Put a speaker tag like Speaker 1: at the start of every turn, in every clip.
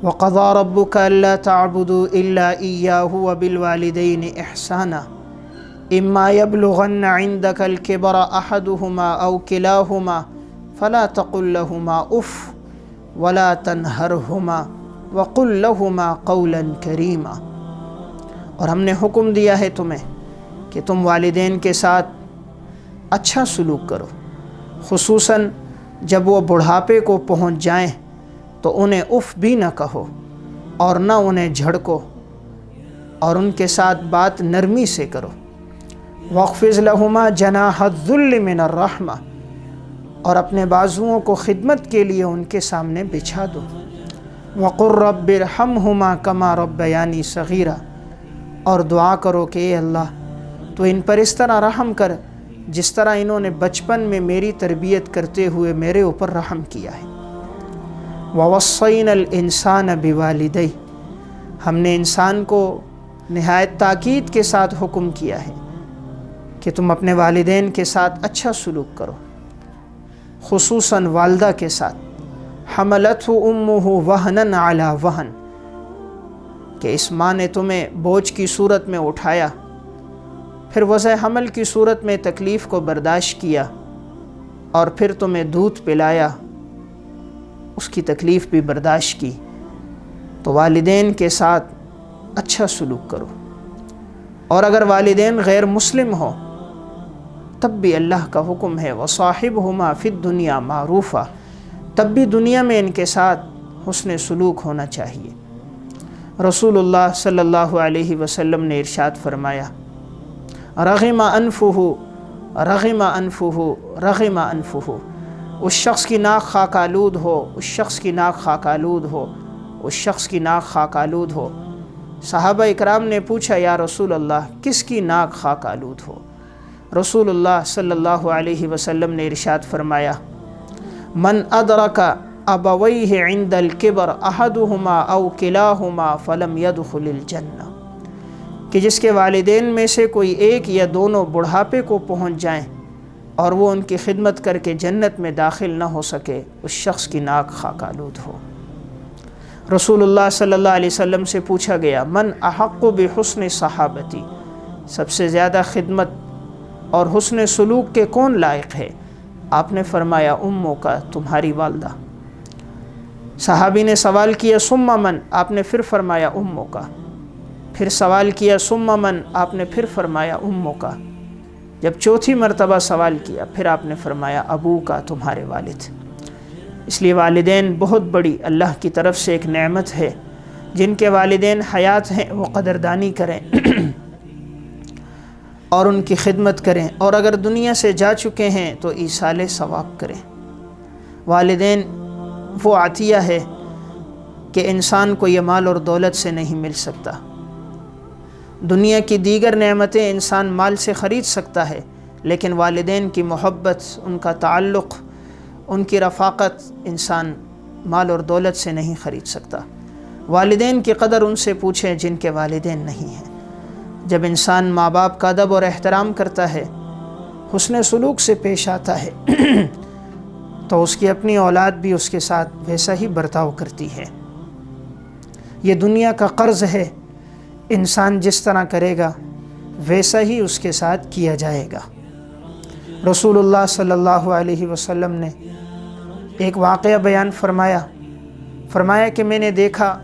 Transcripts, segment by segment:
Speaker 1: وَقَضَى رَبُّكَ أَلَّا تَعْبُدُوا إِلَّا إِيَّاهُ وَبِالْوَالِدَيْنِ إِحْسَانًا إِمَّا يَبْلُغَنَّ عِندَكَ الْكِبَرَ أَحَدُهُمَا أَوْ كِلَاهُمَا فَلَا تَقُل لَّهُمَا أُفٍّ وَلَا تَنْهَرْهُمَا وَقُل لَّهُمَا قَوْلًا كَرِيمًا۔ اور ہم نے حکم دیا ہے تمہیں کہ تم والدین کے ساتھ اچھا سلوک کرو، خصوصاً جب وہ بڑھاپے کو پہنچ جائیں تو انہیں اف بھی نہ کہو اور نہ انہیں جھڑکو، اور ان کے ساتھ بات نرمی سے کرو۔ وَاخْفِضْ لَهُمَا جَنَاحَ الذُّلِّ مِنَ الرَّحْمَةِ، اور اپنے بازوؤں کو خدمت کے لیے ان کے سامنے بچھا دو۔ وَقُلْ رَبِّ ارْحَمْهُمَا كَمَا رَبَّيَانِي صَغِيرًا، اور دعا کرو کہ اے اللہ تو ان پر اس طرح رحم کر جس طرح انہوں نے بچپن میں میری تربیت کرتے ہوئے میرے اوپر رحم کیا ہے۔ وَوَصَّيْنَا الْإِنسَانَ بِوَالِدَيْهِ، ہم نے انسان کو نہایت تاکید کے ساتھ حکم کیا ہے کہ تم اپنے والدین کے ساتھ اچھا سلوک کرو، خصوصاً والدہ کے ساتھ۔ حَمَلَتْهُ أُمُّهُ وَهْنًا عَلَى وَهْنٍ، کہ اس ماں نے تمہیں بوجھ کی صورت میں اٹھایا، پھر وضع حمل کی صورت میں تکلیف کو برداشت کیا، اور پھر تمہیں دودھ پلایا، اس کی تکلیف بھی برداشت کی۔ تو والدین کے ساتھ اچھا سلوک کرو، اور اگر والدین غیر مسلم ہو تب بھی اللہ کا حکم ہے وَصَاحِبْهُمَا فِي الدُّنْيَا مَعْرُوفًا، تب بھی دنیا میں ان کے ساتھ حسن سلوک ہونا چاہیے۔ رسول اللہ صلی اللہ علیہ وسلم نے ارشاد فرمایا رغم انفہ رغم انفہ رغم انفہ، اس شخص کی ناک خاک آلود ہو، اس شخص کی ناک خاک آلود ہو، اس شخص کی ناک خاک آلود ہو۔ صحابہ اکرام نے پوچھا یا رسول اللہ کس کی ناک خاک آلود ہو؟ رسول اللہ صلی اللہ علیہ وسلم نے ارشاد فرمایا من ادرک ابویہ عند الکبر احدہما او کلاہما فلم يدخل الجنہ، کہ جس کے والدین میں سے کوئی ایک یا دونوں بڑھاپے کو پہنچ جائیں اور وہ ان کی خدمت کر کے جنت میں داخل نہ ہو سکے، اس شخص کی ناک خاک آلود ہو۔ رسول اللہ صلی اللہ علیہ وسلم سے پوچھا گیا من احق بحسن صحابتی، سب سے زیادہ خدمت اور حسن سلوک کے کون لائق ہے؟ آپ نے فرمایا اموں کا، تمہاری والدہ۔ صحابی نے سوال کیا ثم من، آپ نے پھر فرمایا اموں کا۔ پھر سوال کیا ثم من، آپ نے پھر فرمایا اموں کا۔ جب چوتھی مرتبہ سوال کیا پھر آپ نے فرمایا ابو کا، تمہارے والد۔ اس لیے والدین بہت بڑی اللہ کی طرف سے ایک نعمت ہے، جن کے والدین حیات ہیں وہ قدردانی کریں اور ان کی خدمت کریں، اور اگر دنیا سے جا چکے ہیں تو ایصال ثواب کریں۔ والدین وہ عطیہ ہے کہ انسان کو یہ مال اور دولت سے نہیں مل سکتا۔ دنیا کی دیگر نعمتیں انسان مال سے خرید سکتا ہے، لیکن والدین کی محبت، ان کا تعلق، ان کی رفاقت انسان مال اور دولت سے نہیں خرید سکتا۔ والدین کی قدر ان سے پوچھیں جن کے والدین نہیں ہیں۔ جب انسان ماں باپ کا ادب اور احترام کرتا ہے، حسن سلوک سے پیش آتا ہے تو اس کی اپنی اولاد بھی اس کے ساتھ ویسا ہی برتاؤ کرتی ہے۔ یہ دنیا کا قرض ہے، انسان جس طرح کرے گا ویسا ہی اس کے ساتھ کیا جائے گا۔ رسول اللہ صلی اللہ علیہ وسلم نے ایک واقعہ بیان فرمایا کہ میں نے دیکھا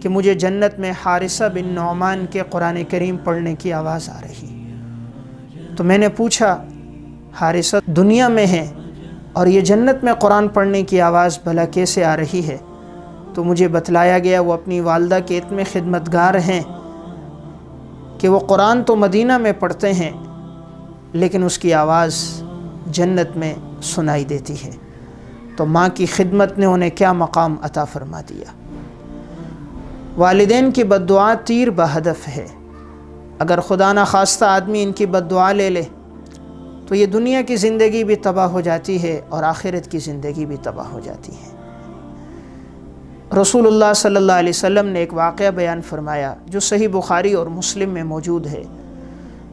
Speaker 1: کہ مجھے جنت میں حارثہ بن نعمان کے قرآن کریم پڑھنے کی آواز آ رہی، تو میں نے پوچھا حارثہ دنیا میں ہے اور یہ جنت میں قرآن پڑھنے کی آواز بھلا کیسے آ رہی ہے؟ تو مجھے بتلایا گیا وہ اپنی والدہ کے اتنے خدمتگار ہیں کہ وہ قرآن تو مدینہ میں پڑھتے ہیں لیکن اس کی آواز جنت میں سنائی دیتی ہے۔ تو ماں کی خدمت نے انہیں کیا مقام عطا فرما دیا۔ والدین کی بد دعا تیر بہدف ہے، اگر خدا نخواستہ آدمی ان کی بد دعا لے لے تو یہ دنیا کی زندگی بھی تباہ ہو جاتی ہے اور آخرت کی زندگی بھی تباہ ہو جاتی ہے۔ رسول اللہ صلی اللہ علیہ وسلم نے ایک واقعہ بیان فرمایا جو صحیح بخاری اور مسلم میں موجود ہے۔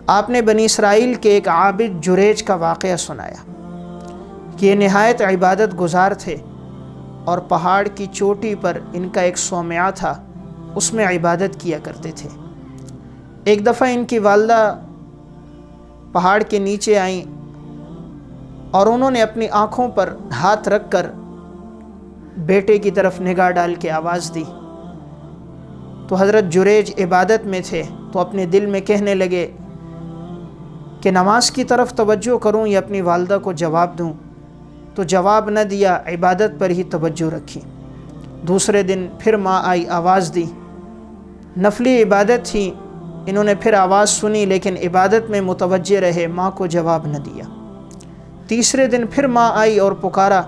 Speaker 1: آپ نے بنی اسرائیل کے ایک عابد جریج کا واقعہ سنایا کہ یہ نہایت عبادت گزار تھے اور پہاڑ کی چوٹی پر ان کا ایک صومعہ تھا، اس میں عبادت کیا کرتے تھے۔ ایک دفعہ ان کی والدہ پہاڑ کے نیچے آئیں اور انہوں نے اپنی آنکھوں پر ہاتھ رکھ کر بیٹے کی طرف نگاہ ڈال کے آواز دی۔ تو حضرت جریج عبادت میں تھے تو اپنے دل میں کہنے لگے کہ نماز کی طرف توجہ کروں یا اپنی والدہ کو جواب دوں، تو جواب نہ دیا، عبادت پر ہی توجہ رکھی۔ دوسرے دن پھر ماں آئی، آواز دی، نفلی عبادت تھی، انہوں نے پھر آواز سنی لیکن عبادت میں متوجہ رہے، ماں کو جواب نہ دیا۔ تیسرے دن پھر ماں آئی اور پکارا،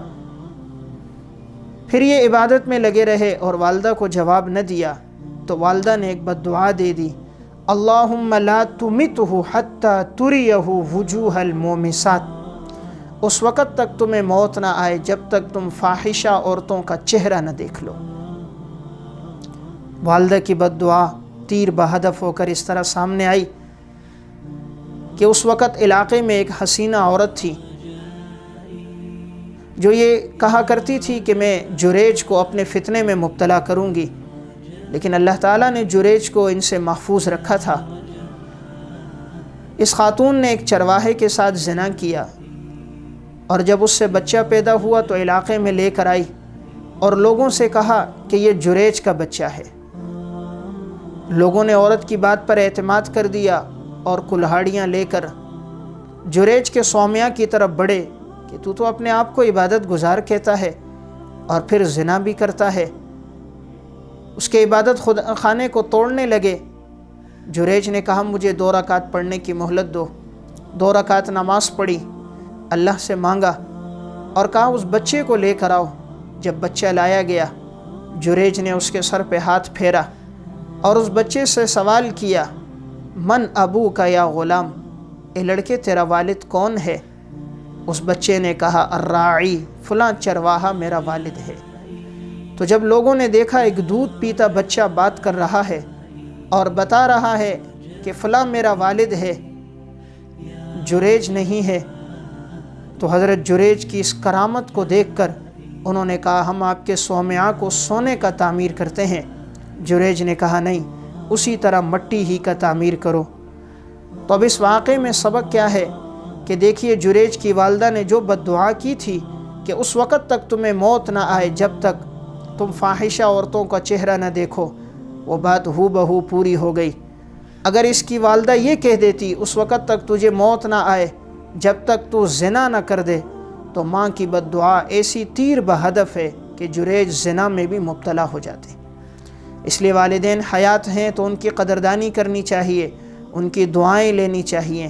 Speaker 1: پھر یہ عبادت میں لگے رہے اور والدہ کو جواب نہ دیا، تو والدہ نے ایک بد دعا دے دی، اللہم لا تمتہ حتی تریہ وجوہ المومسات، اس وقت تک تمہیں موت نہ آئے جب تک تم فاحشہ عورتوں کا چہرہ نہ دیکھ لو۔ والدہ کی بد دعا تیر بہدف ہو کر اس طرح سامنے آئی کہ اس وقت علاقے میں ایک حسینہ عورت تھی جو یہ کہا کرتی تھی کہ میں جریج کو اپنے فتنے میں مبتلا کروں گی، لیکن اللہ تعالیٰ نے جریج کو ان سے محفوظ رکھا تھا۔ اس خاتون نے ایک چرواہے کے ساتھ زنا کیا اور جب اس سے بچہ پیدا ہوا تو علاقے میں لے کر آئی اور لوگوں سے کہا کہ یہ جریج کا بچہ ہے۔ لوگوں نے عورت کی بات پر اعتماد کر دیا اور کلہاڑیاں لے کر جریج کے صومعہ کی طرف بڑھے کہ تو اپنے آپ کو عبادت گزار کہتا ہے اور پھر زنا بھی کرتا ہے۔ اس کے عبادت خانے کو توڑنے لگے۔ جریج نے کہا مجھے 2 رکعت پڑھنے کی مہلت دو۔ 2 رکعت نماز پڑھی، اللہ سے مانگا اور کہا اس بچے کو لے کر آؤ۔ جب بچہ لایا گیا، جریج نے اس کے سر پہ ہاتھ پھیرا اور اس بچے سے سوال کیا، من ابو کا یا غلام، اے لڑکے تیرا والد کون ہے؟ اس بچے نے کہا الراعی، فلاں چرواہا میرا والد ہے۔ تو جب لوگوں نے دیکھا ایک دودھ پیتا بچہ بات کر رہا ہے اور بتا رہا ہے کہ فلاں میرا والد ہے، جریج نہیں ہے، تو حضرت جریج کی اس کرامت کو دیکھ کر انہوں نے کہا ہم آپ کے صومعہ کو سونے کا تعمیر کرتے ہیں۔ جریج نے کہا نہیں، اسی طرح مٹی ہی کا تعمیر کرو۔ تو اب اس واقعے میں سبق کیا ہے کہ دیکھیے جریج کی والدہ نے جو بد دعا کی تھی کہ اس وقت تک تمہیں موت نہ آئے جب تک تم فاحشہ عورتوں کا چہرہ نہ دیکھو، وہ بات ہو بہو پوری ہو گئی۔ اگر اس کی والدہ یہ کہہ دیتی اس وقت تک تجھے موت نہ آئے جب تک تو زنا نہ کر دے، تو ماں کی بد دعا ایسی تیر بہدف ہے کہ جریج زنا میں بھی مبتلا ہو جاتے۔ اس لیے والدین حیات ہیں تو ان کی قدردانی کرنی چاہیے، ان کی دعائیں لینی چاہیے۔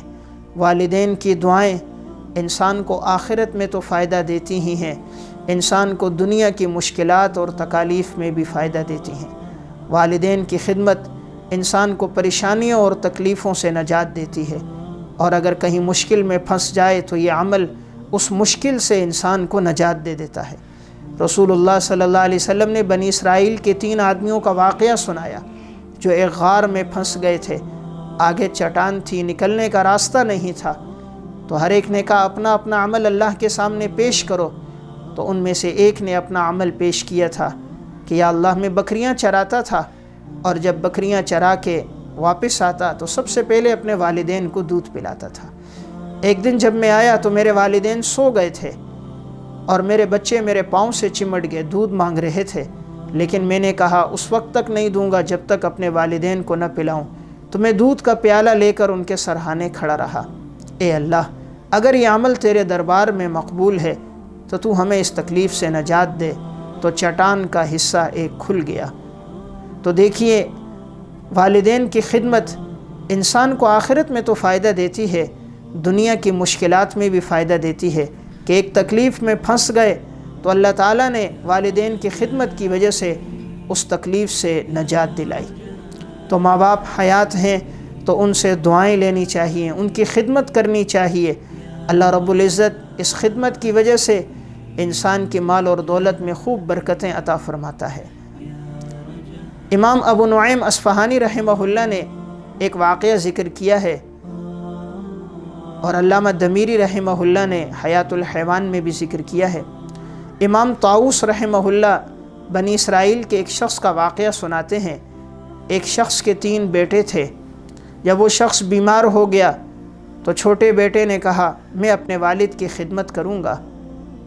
Speaker 1: والدین کی دعائیں انسان کو آخرت میں تو فائدہ دیتی ہی ہیں، انسان کو دنیا کی مشکلات اور تکالیف میں بھی فائدہ دیتی ہیں۔ والدین کی خدمت انسان کو پریشانیوں اور تکلیفوں سے نجات دیتی ہے، اور اگر کہیں مشکل میں پھنس جائے تو یہ عمل اس مشکل سے انسان کو نجات دے دیتا ہے۔ رسول اللہ صلی اللہ علیہ وسلم نے بنی اسرائیل کے 3 آدمیوں کا واقعہ سنایا جو ایک غار میں پھنس گئے تھے، آگے چٹان تھی، نکلنے کا راستہ نہیں تھا، تو ہر ایک نے کہا اپنا اپنا عمل اللہ کے سامنے پیش کرو۔ تو ان میں سے ایک نے اپنا عمل پیش کیا تھا کہ یا اللہ میں بکریاں چراتا تھا، اور جب بکریاں چرا کے واپس آتا تو سب سے پہلے اپنے والدین کو دودھ پلاتا تھا۔ ایک دن جب میں آیا تو میرے والدین سو گئے تھے اور میرے بچے میرے پاؤں سے چمٹ گئے، دودھ مانگ رہے تھے، لیکن میں نے کہا اس وقت تک نہیں دوں گا جب تک اپنے والدین کو نہ پلاؤں۔ تو میں دودھ کا پیالہ لے کر ان کے سرہانے کھڑا رہا، اے اللہ اگر یہ عمل تیرے دربار میں مقبول ہے تو تو ہمیں اس تکلیف سے نجات دے۔ تو چٹان کا حصہ ایک کھل گیا۔ تو دیکھیے والدین کی خدمت انسان کو آخرت میں تو فائدہ دیتی ہے، دنیا کی مشکلات میں بھی فائدہ دیتی ہے کہ ایک تکلیف میں پھنس گئے تو اللہ تعالیٰ نے والدین کی خدمت کی وجہ سے اس تکلیف سے نجات دلائی۔ تو ماں باپ حیات ہیں تو ان سے دعائیں لینی چاہیے، ان کی خدمت کرنی چاہیے۔ اللہ رب العزت اس خدمت کی وجہ سے انسان کی مال اور دولت میں خوب برکتیں عطا فرماتا ہے۔ امام ابو نعیم اصفہانی رحمہ اللہ نے ایک واقعہ ذکر کیا ہے، اور علامہ دمیری رحمہ اللہ نے حیات الحیوان میں بھی ذکر کیا ہے۔ امام طاؤس رحمہ بنی اسرائیل کے ایک شخص کا واقعہ سناتے ہیں۔ ایک شخص کے 3 بیٹے تھے۔ جب وہ شخص بیمار ہو گیا تو چھوٹے بیٹے نے کہا میں اپنے والد کی خدمت کروں گا،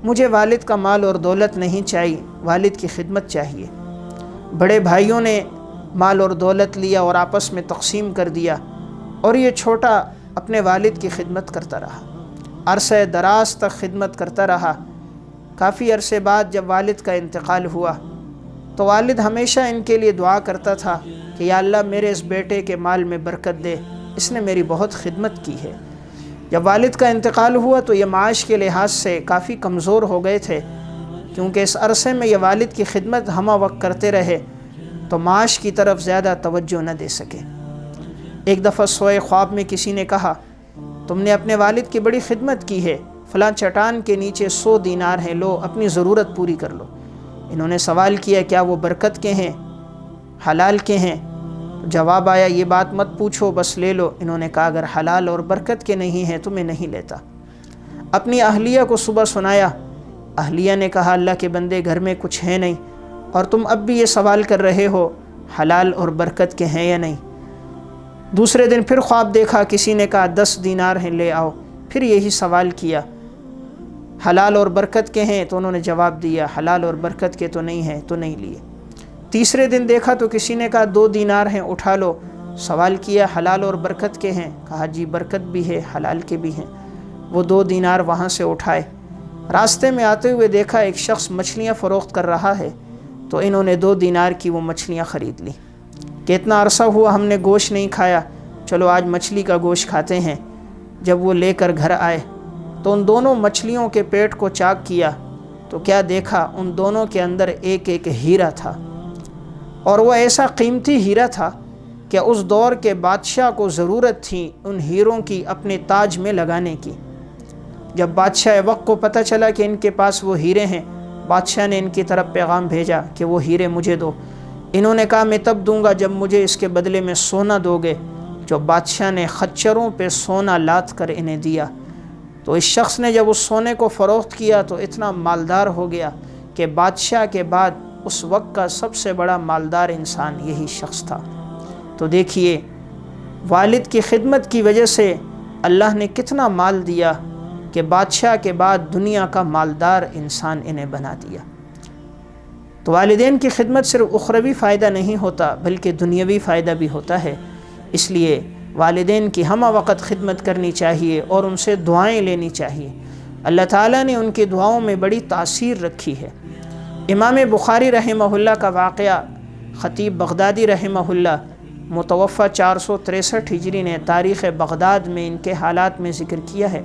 Speaker 1: مجھے والد کا مال اور دولت نہیں چاہیے، والد کی خدمت چاہیے۔ بڑے بھائیوں نے مال اور دولت لیا اور آپس میں تقسیم کر دیا، اور یہ چھوٹا اپنے والد کی خدمت کرتا رہا، عرصہ دراز تک خدمت کرتا رہا۔ کافی عرصے بعد جب والد کا انتقال ہوا تو والد ہمیشہ ان کے لیے دعا کرتا تھا کہ یا اللہ میرے اس بیٹے کے مال میں برکت دے، اس نے میری بہت خدمت کی ہے۔ جب والد کا انتقال ہوا تو یہ معاش کے لحاظ سے کافی کمزور ہو گئے تھے، کیونکہ اس عرصے میں یہ والد کی خدمت ہمہ وقت کرتے رہے تو معاش کی طرف زیادہ توجہ نہ دے سکے۔ ایک دفعہ سوئے خواب میں کسی نے کہا تم نے اپنے والد کی بڑی خدمت کی ہے، فلاں چٹان کے نیچے 100 دینار ہیں، لو اپنی ضرورت پوری کر لو۔ انہوں نے سوال کیا کیا وہ برکت کے ہیں، حلال کے ہیں؟ جواب آیا یہ بات مت پوچھو، بس لے لو۔ انہوں نے کہا اگر حلال اور برکت کے نہیں ہیں تو میں نہیں لیتا۔ اپنی اہلیہ کو صبح سنایا، اہلیہ نے کہا اللہ کے بندے گھر میں کچھ ہے نہیں، اور تم اب بھی یہ سوال کر رہے ہو حلال اور برکت کے ہیں یا نہیں۔ دوسرے دن پھر خواب دیکھا، کسی نے کہا 10 دینار ہیں لے آؤ، پھر یہی سوال کیا حلال اور برکت کے ہیں؟ تو انہوں نے جواب دیا حلال اور برکت کے تو نہیں ہیں، تو نہیں لیے۔ تیسرے دن دیکھا تو کسی نے کہا 2 دینار ہیں اٹھا لو، سوال کیا حلال اور برکت کے ہیں؟ کہا جی برکت بھی ہے حلال کے بھی ہیں۔ وہ 2 دینار وہاں سے اٹھائے۔ راستے میں آتے ہوئے دیکھا ایک شخص مچھلیاں فروخت کر رہا ہے، تو انہوں نے 2 دینار کی وہ مچھلیاں خرید لی کہ اتنا عرصہ ہوا ہم نے گوشت نہیں کھایا، چلو آج مچھلی کا گوشت کھاتے ہیں۔ جب وہ لے کر گھر آئے تو ان دونوں مچھلیوں کے پیٹ کو چاک کیا تو کیا دیکھا ان دونوں کے اندر ایک ایک ہیرا تھا، اور وہ ایسا قیمتی ہیرا تھا کہ اس دور کے بادشاہ کو ضرورت تھی ان ہیروں کی اپنے تاج میں لگانے کی۔ جب بادشاہ وقت کو پتہ چلا کہ ان کے پاس وہ ہیرے ہیں، بادشاہ نے ان کی طرف پیغام بھیجا کہ وہ ہیرے مجھے دو۔ انہوں نے کہا میں تب دوں گا جب مجھے اس کے بدلے میں سونا دو گے، جو بادشاہ نے خچروں پہ سونا لاد کر انہیں دیا۔ تو اس شخص نے جب اس سونے کو فروخت کیا تو اتنا مالدار ہو گیا کہ بادشاہ کے بعد اس وقت کا سب سے بڑا مالدار انسان یہی شخص تھا۔ تو دیکھیے والد کی خدمت کی وجہ سے اللہ نے کتنا مال دیا کہ بادشاہ کے بعد دنیا کا مالدار انسان انہیں بنا دیا۔ تو والدین کی خدمت صرف اخروی فائدہ نہیں ہوتا بلکہ دنیاوی فائدہ بھی ہوتا ہے، اس لیے والدین کی ہمہ وقت خدمت کرنی چاہیے اور ان سے دعائیں لینی چاہیے۔ اللہ تعالیٰ نے ان کی دعاؤں میں بڑی تاثیر رکھی ہے۔ امام بخاری رحمہ اللہ کا واقعہ خطیب بغدادی رحمہ اللہ متوفہ 463 ہجری نے تاریخ بغداد میں ان کے حالات میں ذکر کیا ہے۔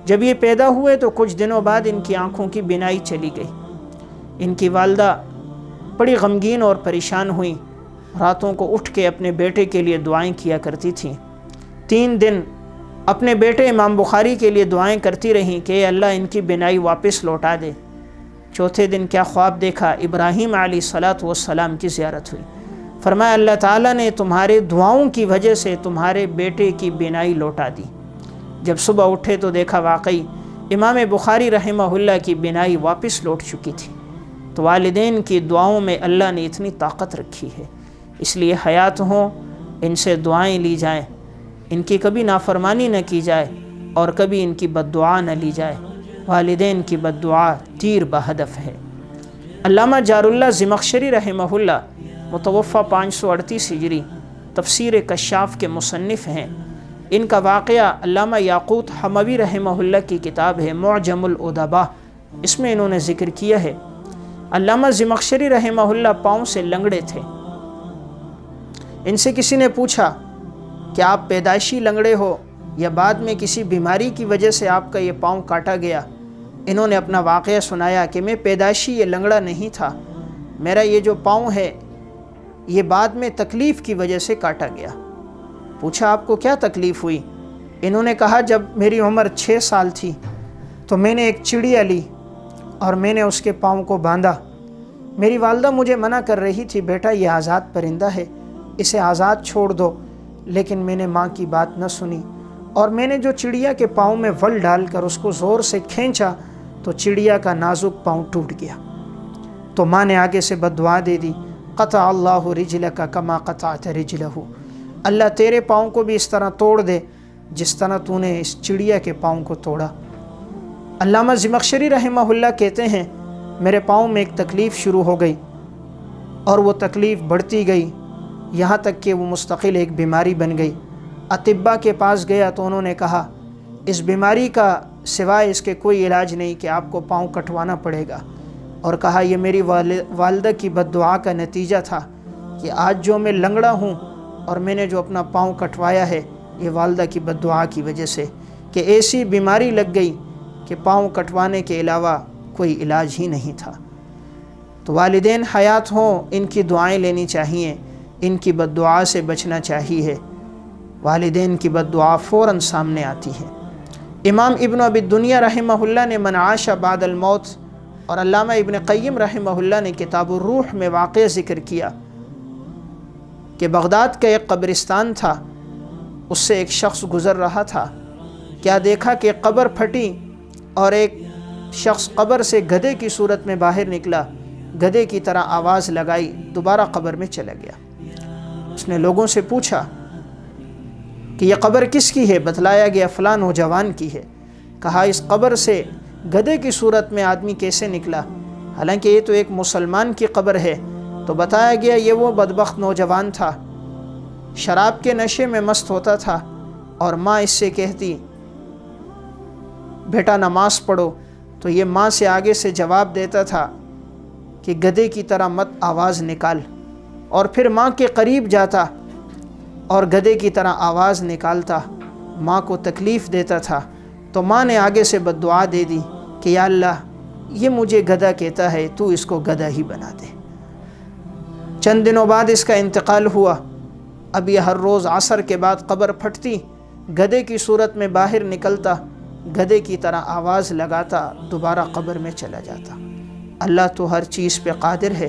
Speaker 1: جب یہ پیدا ہوئے تو کچھ دنوں بعد ان کی آنکھوں کی بینائی چلی گئی۔ ان کی والدہ بڑی غمگین اور پریشان ہوئیں، راتوں کو اٹھ کے اپنے بیٹے کے لیے دعائیں کیا کرتی تھیں۔ 3 دن اپنے بیٹے امام بخاری کے لیے دعائیں کرتی رہیں کہ اے اللہ ان کی بینائی واپس لوٹا دے۔ چوتھے دن کیا خواب دیکھا؟ ابراہیم علیہ السلام کی زیارت ہوئی۔ فرمایا اللہ تعالیٰ نے تمہارے دعاؤں کی وجہ سے تمہارے بیٹے کی بینائی لوٹا دی۔ جب صبح اٹھے تو دیکھا واقعی امام بخاری رحمہ اللہ کی بینائی واپس لوٹ چکی تھی۔ تو والدین کی دعاؤں میں اللہ نے اتنی طاقت رکھی ہے، اس لیے حیات ہوں ان سے دعائیں لی جائیں، ان کی کبھی نافرمانی نہ کی جائے اور کبھی ان کی بد دعا نہ لی جائے۔ والدین کی بد دعا تیر بہدف ہے۔ علامہ جار اللہ زمخشری رحمہ اللہ متوفہ 538 ہجری تفسیر کشاف کے مصنف ہیں۔ ان کا واقعہ علامہ یاقوت حموی رحمہ اللہ کی کتاب ہے معجم الادباء، اس میں انہوں نے ذکر کیا ہے۔ علامہ زمخشری رحمہ اللہ پاؤں سے لنگڑے تھے۔ ان سے کسی نے پوچھا کہ آپ پیدائشی لنگڑے ہو یا بعد میں کسی بیماری کی وجہ سے آپ کا یہ پاؤں کاٹا گیا؟ انہوں نے اپنا واقعہ سنایا کہ میں پیدائشی یہ لنگڑا نہیں تھا، میرا یہ جو پاؤں ہے یہ بعد میں تکلیف کی وجہ سے کاٹا گیا۔ پوچھا آپ کو کیا تکلیف ہوئی؟ انہوں نے کہا جب میری عمر 6 سال تھی تو میں نے ایک چڑیا لی اور میں نے اس کے پاؤں کو باندھا۔ میری والدہ مجھے منع کر رہی تھی بیٹا یہ آزاد پرندہ ہے، اسے آزاد چھوڑ دو، لیکن میں نے ماں کی بات نہ سنی اور میں نے جو چڑیا کے پاؤں میں ول ڈال کر اس کو زور سے کھینچا تو چڑیا کا نازک پاؤں ٹوٹ گیا۔ تو ماں نے آگے سے بد دعا دے دی، قطع اللہ رجلک کما قطعت رجلہ، اللہ تیرے پاؤں کو بھی اس طرح توڑ دے جس طرح تو نے اس چڑیا کے پاؤں کو توڑا۔ علامہ زمخشری رحمہ اللہ کہتے ہیں میرے پاؤں میں ایک تکلیف شروع ہو گئی اور وہ تکلیف بڑھتی گئی یہاں تک کہ وہ مستقل ایک بیماری بن گئی۔ اطباء کے پاس گیا تو انہوں نے کہا اس بیماری کا سوائے اس کے کوئی علاج نہیں کہ آپ کو پاؤں کٹوانا پڑے گا، اور کہا یہ میری والدہ کی بد دعا کا نتیجہ تھا کہ آج جو میں لنگڑا ہوں اور میں نے جو اپنا پاؤں کٹوایا ہے یہ والدہ کی بد دعا کی وجہ سے، کہ ایسی بیماری لگ گئی کہ پاؤں کٹوانے کے علاوہ کوئی علاج ہی نہیں تھا۔ تو والدین حیات ہوں ان کی دعائیں لینی چاہیے، ان کی بد دعا سے بچنا چاہیے۔ والدین کی بد دعا فوراً سامنے آتی ہے۔ امام ابن ابی الدنیا رحمہ اللہ نے من عاش بعد الموت، اور علامہ ابن قیم رحمہ اللہ نے کتاب الروح میں واقعہ ذکر کیا کہ بغداد کا ایک قبرستان تھا، اس سے ایک شخص گزر رہا تھا، کیا دیکھا کہ قبر پھٹی اور ایک شخص قبر سے گدھے کی صورت میں باہر نکلا، گدھے کی طرح آواز لگائی، دوبارہ قبر میں چلا گیا۔ اس نے لوگوں سے پوچھا کہ یہ قبر کس کی ہے؟ بتلایا گیا فلاں نوجوان کی ہے۔ کہا اس قبر سے گدھے کی صورت میں آدمی کیسے نکلا؟ حالانکہ یہ تو ایک مسلمان کی قبر ہے۔ تو بتایا گیا یہ وہ بدبخت نوجوان تھا، شراب کے نشے میں مست ہوتا تھا، اور ماں اس سے کہتی بیٹا نماز پڑھو، تو یہ ماں سے آگے سے جواب دیتا تھا کہ گدھے کی طرح مت آواز نکال، اور پھر ماں کے قریب جاتا اور گدھے کی طرح آواز نکالتا، ماں کو تکلیف دیتا تھا۔ تو ماں نے آگے سے بد دعا دے دی کہ یا اللہ یہ مجھے گدھا کہتا ہے، تو اس کو گدھا ہی بنا دے۔ چند دنوں بعد اس کا انتقال ہوا۔ اب یہ ہر روز عصر کے بعد قبر پھٹتی، گدھے کی صورت میں باہر نکلتا، گدھے کی طرح آواز لگاتا، دوبارہ قبر میں چلا جاتا۔ اللہ تو ہر چیز پہ قادر ہے،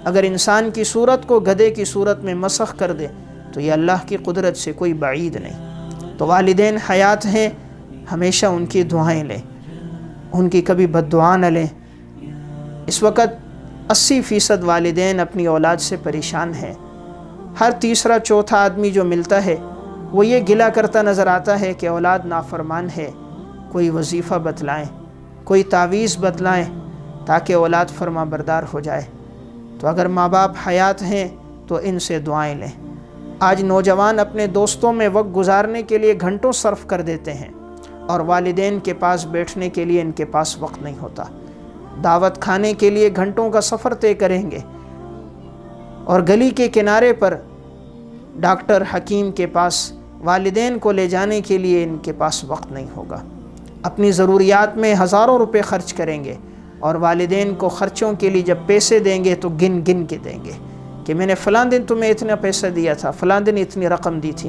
Speaker 1: اگر انسان کی صورت کو گدھے کی صورت میں مسخ کر دے تو یہ اللہ کی قدرت سے کوئی بعید نہیں۔ تو والدین حیات ہیں، ہمیشہ ان کی دعائیں لیں، ان کی کبھی بد دعا نہ لیں۔ اس وقت 80% والدین اپنی اولاد سے پریشان ہیں۔ ہر تیسرا چوتھا آدمی جو ملتا ہے وہ یہ گلہ کرتا نظر آتا ہے کہ اولاد نافرمان ہے، کوئی وظیفہ بتلائیں، کوئی تعویذ بتلائیں تاکہ اولاد فرما بردار ہو جائے۔ تو اگر ماں باپ حیات ہیں تو ان سے دعائیں لیں۔ آج نوجوان اپنے دوستوں میں وقت گزارنے کے لیے گھنٹوں صرف کر دیتے ہیں، اور والدین کے پاس بیٹھنے کے لیے ان کے پاس وقت نہیں ہوتا۔ دعوت کھانے کے لیے گھنٹوں کا سفر طے کریں گے، اور گلی کے کنارے پر ڈاکٹر حکیم کے پاس والدین کو لے جانے کے لیے ان کے پاس وقت نہیں ہوگا۔ اپنی ضروریات میں ہزاروں روپے خرچ کریں گے، اور والدین کو خرچوں کے لیے جب پیسے دیں گے تو گن گن کے دیں گے کہ میں نے فلاں دن تمہیں اتنا پیسہ دیا تھا، فلاں دن اتنی رقم دی تھی،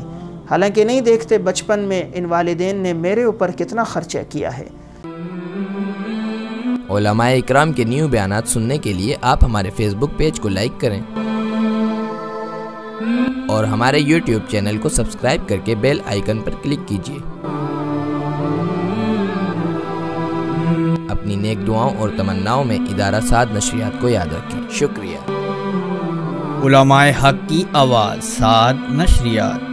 Speaker 1: حالانکہ نہیں دیکھتے بچپن میں ان والدین نے میرے اوپر کتنا خرچہ کیا ہے۔
Speaker 2: علماء اکرام کے نیو بیانات سننے کے لیے آپ ہمارے فیس بک پیج کو لائک کریں اور ہمارے یوٹیوب چینل کو سبسکرائب کر کے بیل آئیکن پر کلک کیجیے۔ اپنی نیک دعاؤں اور تمناؤں میں ادارہ سعد نشریات کو یاد رکھیں۔ شکریہ۔
Speaker 3: علماء حق کی آواز، سعد نشریات۔